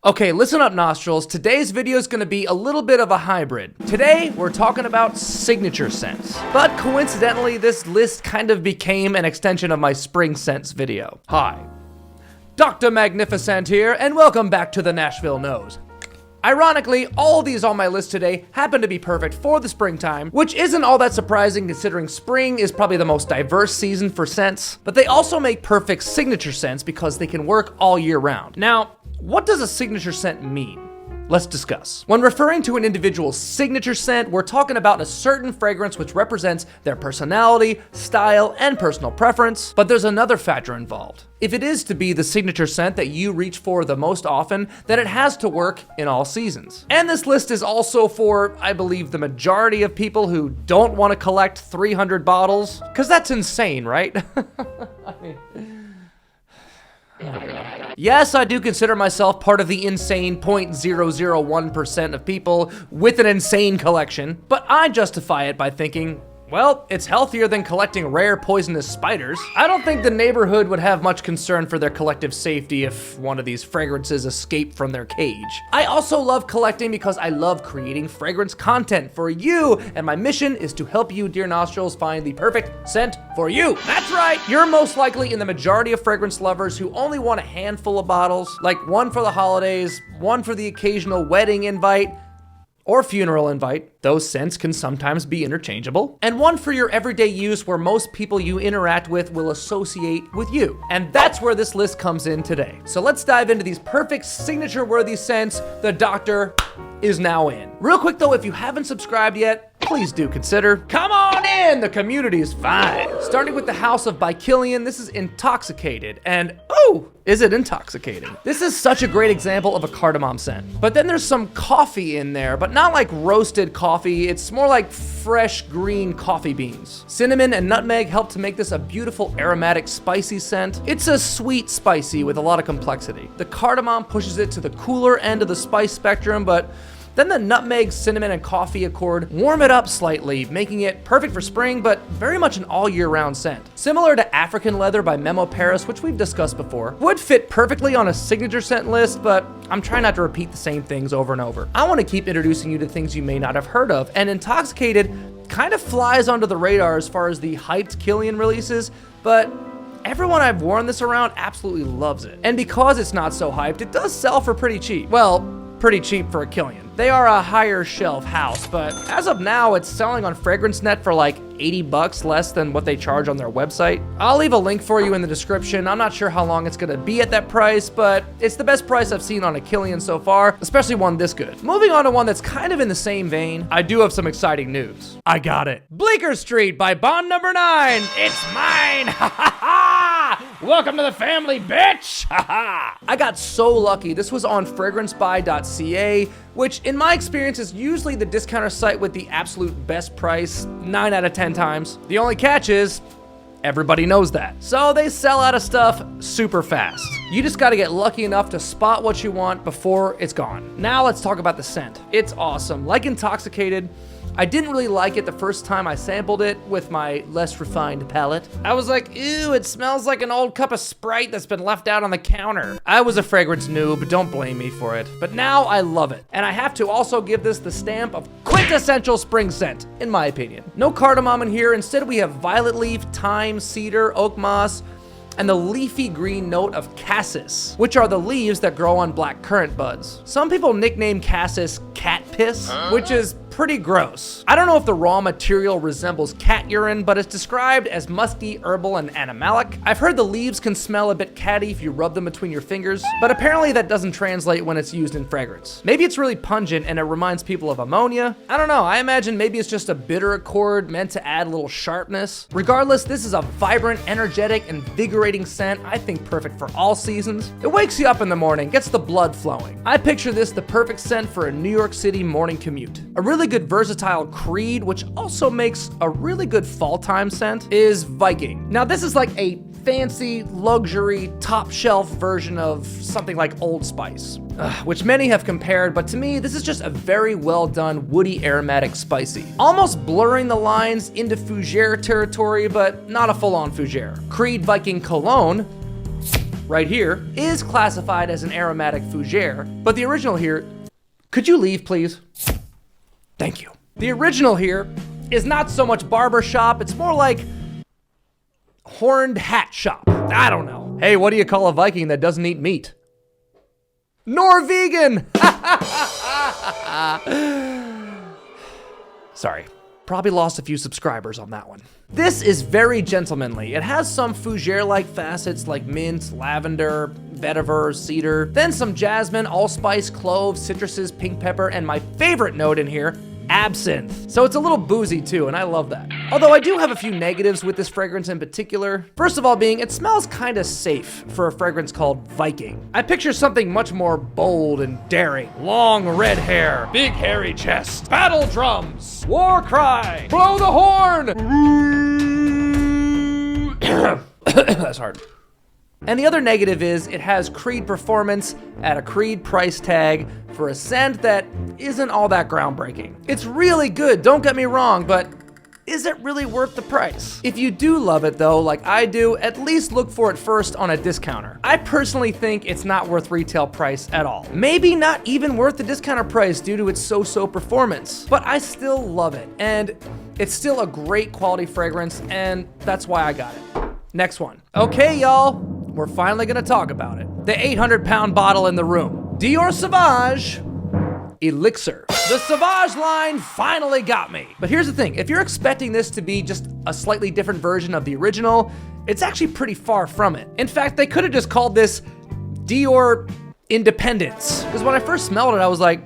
Okay, listen up nostrils. Today's video is gonna be a little bit of a hybrid. Today, we're talking about signature scents. But coincidentally, this list kind of became an extension of my spring scents video. Hi, Dr. Magnifiscent here, and welcome back to the Nashville Nose. Ironically, all these on my list today happen to be perfect for the springtime, which isn't all that surprising considering spring is probably the most diverse season for scents, but they also make perfect signature scents because they can work all year round. Now, what does a signature scent mean? Let's discuss. When referring to an individual's signature scent, we're talking about a certain fragrance which represents their personality, style, and personal preference, but there's another factor involved. If it is to be the signature scent that you reach for the most often, then it has to work in all seasons. And this list is also for, I believe, the majority of people who don't want to collect 300 bottles, because that's insane, right? I mean... Yes, I do consider myself part of the insane 0.001% of people with an insane collection, but I justify it by thinking, well, it's healthier than collecting rare poisonous spiders. I don't think the neighborhood would have much concern for their collective safety if one of these fragrances escaped from their cage. I also love collecting because I love creating fragrance content for you, and my mission is to help you, dear nostrils, find the perfect scent for you. That's right, you're most likely in the majority of fragrance lovers who only want a handful of bottles, like one for the holidays, one for the occasional wedding invite, or funeral invite, those scents can sometimes be interchangeable, and one for your everyday use where most people you interact with will associate with you. And that's where this list comes in today. So let's dive into these perfect signature-worthy scents the doctor is now in. Real quick though, if you haven't subscribed yet, please do consider. Come on in, the community is fine. Starting with the house of By Kilian, this is Intoxicated, and oh, is it intoxicating? This is such a great example of a cardamom scent. But then there's some coffee in there, but not like roasted coffee, it's more like fresh green coffee beans. Cinnamon and nutmeg help to make this a beautiful aromatic spicy scent. It's a sweet spicy with a lot of complexity. The cardamom pushes it to the cooler end of the spice spectrum, but then the nutmeg, cinnamon, and coffee accord warm it up slightly, making it perfect for spring, but very much an all year round scent. Similar to African Leather by Memo Paris, which we've discussed before, would fit perfectly on a signature scent list, but I'm trying not to repeat the same things over and over. I want to keep introducing you to things you may not have heard of, and Intoxicated kind of flies under the radar as far as the hyped Kilian releases, but everyone I've worn this around absolutely loves it. And because it's not so hyped, it does sell for pretty cheap. Well, pretty cheap for a Kilian. They are a higher shelf house, but as of now, it's selling on FragranceNet for like 80 bucks less than what they charge on their website. I'll leave a link for you in the description. I'm not sure how long it's gonna be at that price, but it's the best price I've seen on a Kilian so far, especially one this good. Moving on to one that's kind of in the same vein, I do have some exciting news. I got it. Bleecker Street by Bond Number 9. It's mine, ha ha ha! Welcome to the family, bitch, ha ha! I got so lucky. This was on fragrancebuy.ca, which in my experience is usually the discounter site with the absolute best price 9 out of 10 times. The only catch is everybody knows that. So they sell out of stuff super fast. You just gotta get lucky enough to spot what you want before it's gone. Now let's talk about the scent. It's awesome. Like Intoxicated, I didn't really like it the first time I sampled it with my less refined palate. I was like, ew, it smells like an old cup of Sprite that's been left out on the counter. I was a fragrance noob, don't blame me for it. But now I love it. And I have to also give this the stamp of quintessential spring scent, in my opinion. No cardamom in here, instead we have violet leaf, thyme, cedar, oak moss, and the leafy green note of cassis, which are the leaves that grow on black currant buds. Some people nickname cassis cat piss, which is pretty gross. I don't know if the raw material resembles cat urine, but it's described as musky, herbal, and animalic. I've heard the leaves can smell a bit catty if you rub them between your fingers, but apparently that doesn't translate when it's used in fragrance. Maybe it's really pungent and it reminds people of ammonia. I don't know, I imagine maybe it's just a bitter accord meant to add a little sharpness. Regardless, this is a vibrant, energetic, invigorating scent, I think perfect for all seasons. It wakes you up in the morning, gets the blood flowing. I picture this the perfect scent for a New York City morning commute. A really good versatile creed, which also makes a really good fall time scent, is Viking. Now this is like a fancy, luxury, top shelf version of something like Old Spice, which many have compared, but to me, this is just a very well done, woody, aromatic spicy. Almost blurring the lines into fougere territory, but not a full-on fougere. Creed Viking Cologne right here, is classified as an aromatic fougere, but the original here, could you leave, please? Thank you. The original here is not so much barber shop, it's more like horned hat shop. I don't know. Hey, what do you call a Viking that doesn't eat meat? Norwegian! Sorry. Probably lost a few subscribers on that one. This is very gentlemanly. It has some fougere-like facets like mint, lavender, vetiver, cedar, then some jasmine, allspice, cloves, citruses, pink pepper, and my favorite note in here, absinthe. So it's a little boozy too, and I love that. Although I do have a few negatives with this fragrance in particular. First of all being, it smells kind of safe for a fragrance called Viking. I picture something much more bold and daring. Long red hair, big hairy chest, battle drums, war cry, blow the horn. That's hard. And the other negative is it has Creed performance at a Creed price tag for a scent that isn't all that groundbreaking. It's really good, don't get me wrong, but is it really worth the price? If you do love it though, like I do, at least look for it first on a discounter. I personally think it's not worth retail price at all. Maybe not even worth the discounter price due to its so-so performance, but I still love it. And it's still a great quality fragrance, and that's why I got it. Next one. Okay, y'all, we're finally gonna talk about it. The 800-pound bottle in the room. Dior Sauvage Elixir. The Sauvage line finally got me. But here's the thing, if you're expecting this to be just a slightly different version of the original, it's actually pretty far from it. In fact, they could have just called this Dior Independence. Because when I first smelled it, I was like,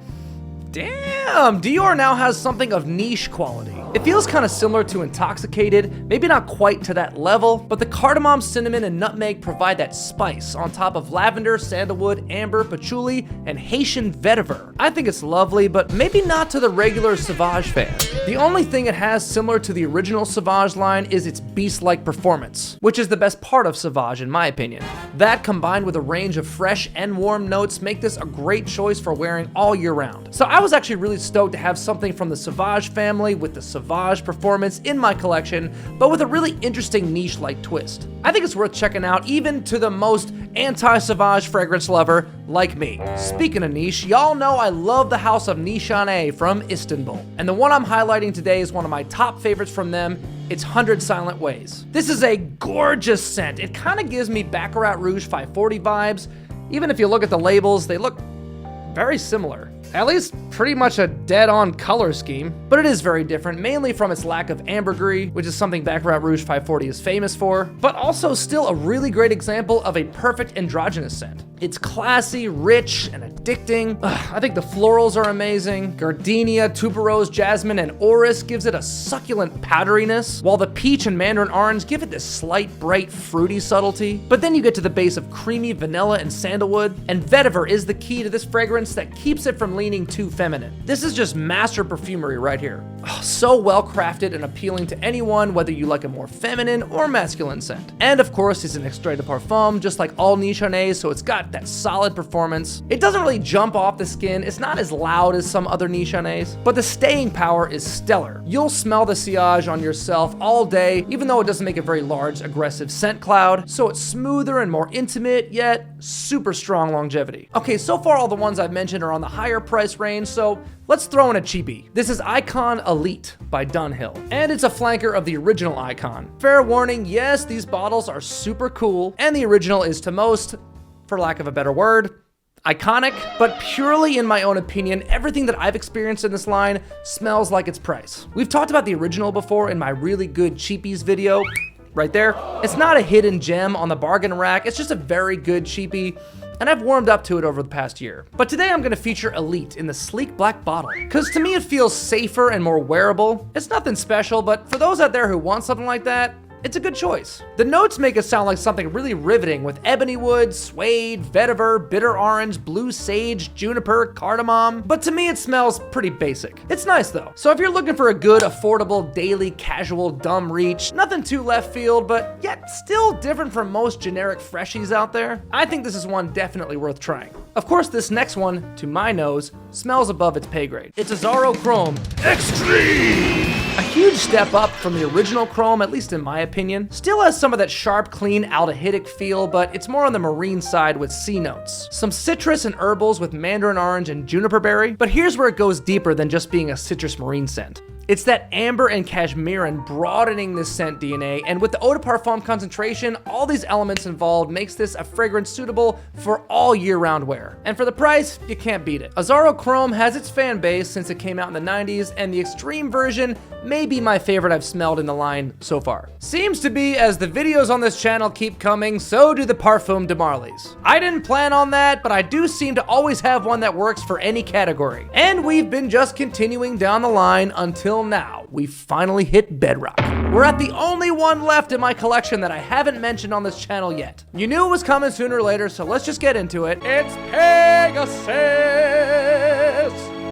damn, Dior now has something of niche quality. It feels kind of similar to Intoxicated, maybe not quite to that level, but the cardamom, cinnamon, and nutmeg provide that spice on top of lavender, sandalwood, amber, patchouli, and Haitian vetiver. I think it's lovely, but maybe not to the regular Sauvage fan. The only thing it has similar to the original Sauvage line is its beast-like performance, which is the best part of Sauvage in my opinion. That combined with a range of fresh and warm notes make this a great choice for wearing all year round. So I was actually really stoked to have something from the Sauvage family with the Sauvage performance in my collection, but with a really interesting niche-like twist. I think it's worth checking out even to the most anti-Sauvage fragrance lover like me. Speaking of niche, y'all know I love the house of Nishane from Istanbul, and the one I'm highlighting today is one of my top favorites from them. It's 100 Silent Ways. This is a gorgeous scent. It kind of gives me Baccarat Rouge 540 vibes. Even if you look at the labels, they look very similar. At least pretty much a dead-on color scheme, but it is very different, mainly from its lack of ambergris, which is something Baccarat Rouge 540 is famous for, but also still a really great example of a perfect androgynous scent. It's classy, rich, and addicting. I think the florals are amazing. Gardenia, tuberose, jasmine, and orris gives it a succulent powderiness, while the peach and mandarin orange give it this slight, bright, fruity subtlety. But then you get to the base of creamy vanilla and sandalwood, and vetiver is the key to this fragrance that keeps it from leaning too feminine. This is just master perfumery right here. So well crafted and appealing to anyone, whether you like a more feminine or masculine scent. And of course, it's an extrait de parfum, just like all Nishanes, so it's got that solid performance. It doesn't really jump off the skin, it's not as loud as some other Nishanes, but the staying power is stellar. You'll smell the sillage on yourself all day, even though it doesn't make a very large, aggressive scent cloud, so it's smoother and more intimate, yet super strong longevity. Okay, so far all the ones I've mentioned are on the higher price range, so let's throw in a cheapie. This is Icon Elite by Dunhill, and it's a flanker of the original Icon. Fair warning, yes, these bottles are super cool, and the original is to most, for lack of a better word, iconic, but purely in my own opinion, everything that I've experienced in this line smells like its price. We've talked about the original before in my really good cheapies video, right there. It's not a hidden gem on the bargain rack, it's just a very good cheapie, and I've warmed up to it over the past year. But today I'm gonna feature Elite in the sleek black bottle, because to me it feels safer and more wearable. It's nothing special, but for those out there who want something like that, it's a good choice. The notes make it sound like something really riveting with ebony wood, suede, vetiver, bitter orange, blue sage, juniper, cardamom, but to me it smells pretty basic. It's nice though. So if you're looking for a good, affordable, daily, casual, dumb reach, nothing too left field, but yet still different from most generic freshies out there, I think this is one definitely worth trying. Of course, this next one, to my nose, smells above its pay grade. It's Azzaro Chrome Extreme! A huge step up from the original Chrome, at least in my opinion. Still has some of that sharp, clean, aldehydic feel, but it's more on the marine side with sea notes. Some citrus and herbals with mandarin orange and juniper berry, but here's where it goes deeper than just being a citrus marine scent. It's that amber and cashmeran broadening this scent DNA, and with the eau de parfum concentration, all these elements involved makes this a fragrance suitable for all year-round wear. And for the price, you can't beat it. Azzaro Chrome has its fan base since it came out in the 90s, and the extreme version may be my favorite I've smelled in the line so far. Seems to be, as the videos on this channel keep coming, so do the Parfum de Marly's. I didn't plan on that, but I do seem to always have one that works for any category. And we've been just continuing down the line until now. We finally hit bedrock. We're at the only one left in my collection that I haven't mentioned on this channel yet. You knew it was coming sooner or later, so let's just get into it. It's Pegasus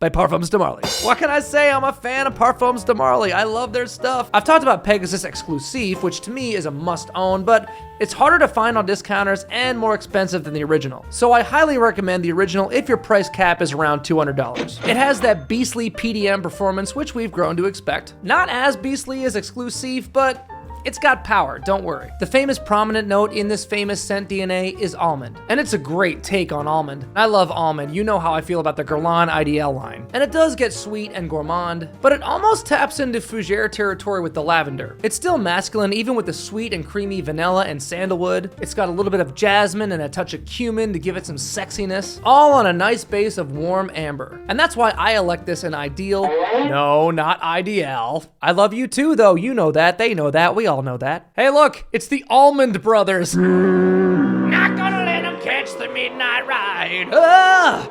by Parfums de Marly. What can I say? I'm a fan of Parfums de Marly. I love their stuff. I've talked about Pegasus Exclusive, which to me is a must-own, but it's harder to find on discounters and more expensive than the original. So I highly recommend the original if your price cap is around $200. It has that beastly PDM performance, which we've grown to expect. Not as beastly as Exclusive, but it's got power, don't worry. The famous prominent note in this famous scent DNA is almond, and it's a great take on almond. I love almond, you know how I feel about the Guerlain IDL line. And it does get sweet and gourmand, but it almost taps into fougere territory with the lavender. It's still masculine even with the sweet and creamy vanilla and sandalwood. It's got a little bit of jasmine and a touch of cumin to give it some sexiness, all on a nice base of warm amber. And that's why I elect this an ideal. No, not IDL. I love you too though, you know that, they know that, we all know that. Hey look, it's the Almond Brothers. Not gonna let them catch the midnight ride.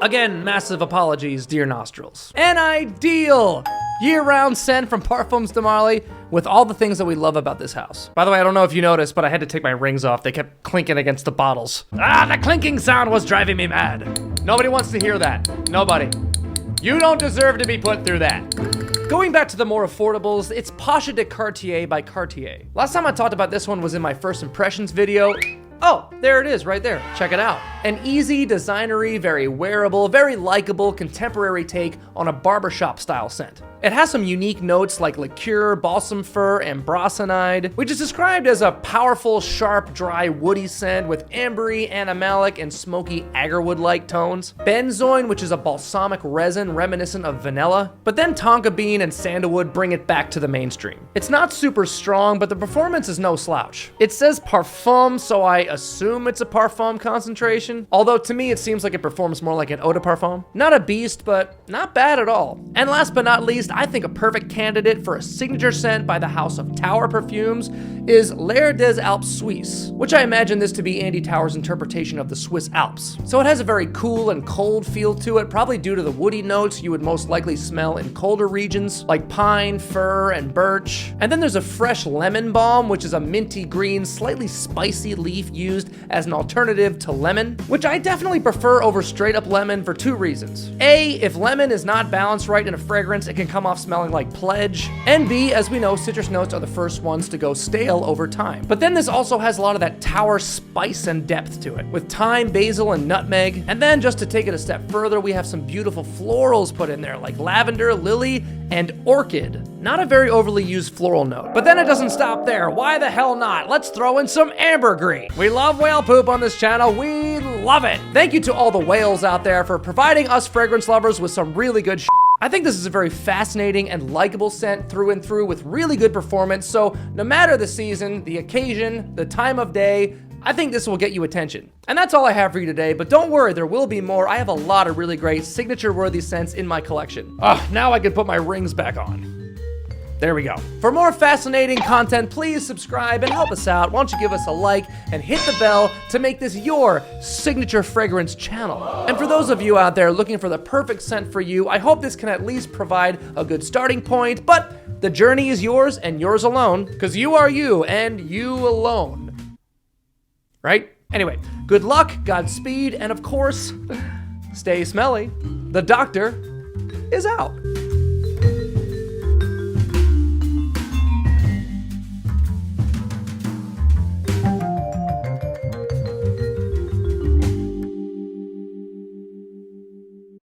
Again, massive apologies, dear nostrils. An ideal year-round scent from Parfums de Marly with all the things that we love about this house. By the way, I don't know if you noticed, but I had to take my rings off. They kept clinking against the bottles. The clinking sound was driving me mad. Nobody wants to hear that. Nobody. You don't deserve to be put through that. Going back to the more affordables, it's Pasha de Cartier by Cartier. Last time I talked about this one was in my first impressions video. Oh, there it is right there. Check it out. An easy, designery, very wearable, very likable, contemporary take on a barbershop style scent. It has some unique notes like liqueur, balsam fir, and brasonide, which is described as a powerful, sharp, dry, woody scent with ambery, animalic, and smoky agarwood-like tones. Benzoin, which is a balsamic resin reminiscent of vanilla, but then tonka bean and sandalwood bring it back to the mainstream. It's not super strong, but the performance is no slouch. It says Parfum, so I assume it's a Parfum concentration, although to me it seems like it performs more like an eau de parfum. Not a beast, but not bad at all. And last but not least, I think a perfect candidate for a signature scent by the house of Tower Perfumes is L'air des Alpes Suisses, which I imagine this to be Andy Tower's interpretation of the Swiss Alps. So it has a very cool and cold feel to it, probably due to the woody notes you would most likely smell in colder regions, like pine, fir, and birch. And then there's a fresh lemon balm, which is a minty green, slightly spicy leaf used as an alternative to lemon, which I definitely prefer over straight up lemon for two reasons. A, if lemon is not balanced right in a fragrance, it can come off smelling like Pledge. And B, as we know, citrus notes are the first ones to go stale over time. But then this also has a lot of that Tower spice and depth to it, with thyme, basil, and nutmeg. And then just to take it a step further, we have some beautiful florals put in there, like lavender, lily, and orchid. Not a very overly used floral note. But then it doesn't stop there. Why the hell not? Let's throw in some ambergris. We love whale poop on this channel. We love it. Thank you to all the whales out there for providing us fragrance lovers with some really good shit. I think this is a very fascinating and likable scent through and through with really good performance, so no matter the season, the occasion, the time of day, I think this will get you attention. And that's all I have for you today, but don't worry, there will be more. I have a lot of really great signature-worthy scents in my collection. Now I can put my rings back on. There we go. For more fascinating content, please subscribe and help us out. Why don't you give us a like and hit the bell to make this your signature fragrance channel. And for those of you out there looking for the perfect scent for you, I hope this can at least provide a good starting point, but the journey is yours and yours alone, because you are you and you alone. Right? Anyway, good luck, Godspeed, and of course, stay smelly. The doctor is out.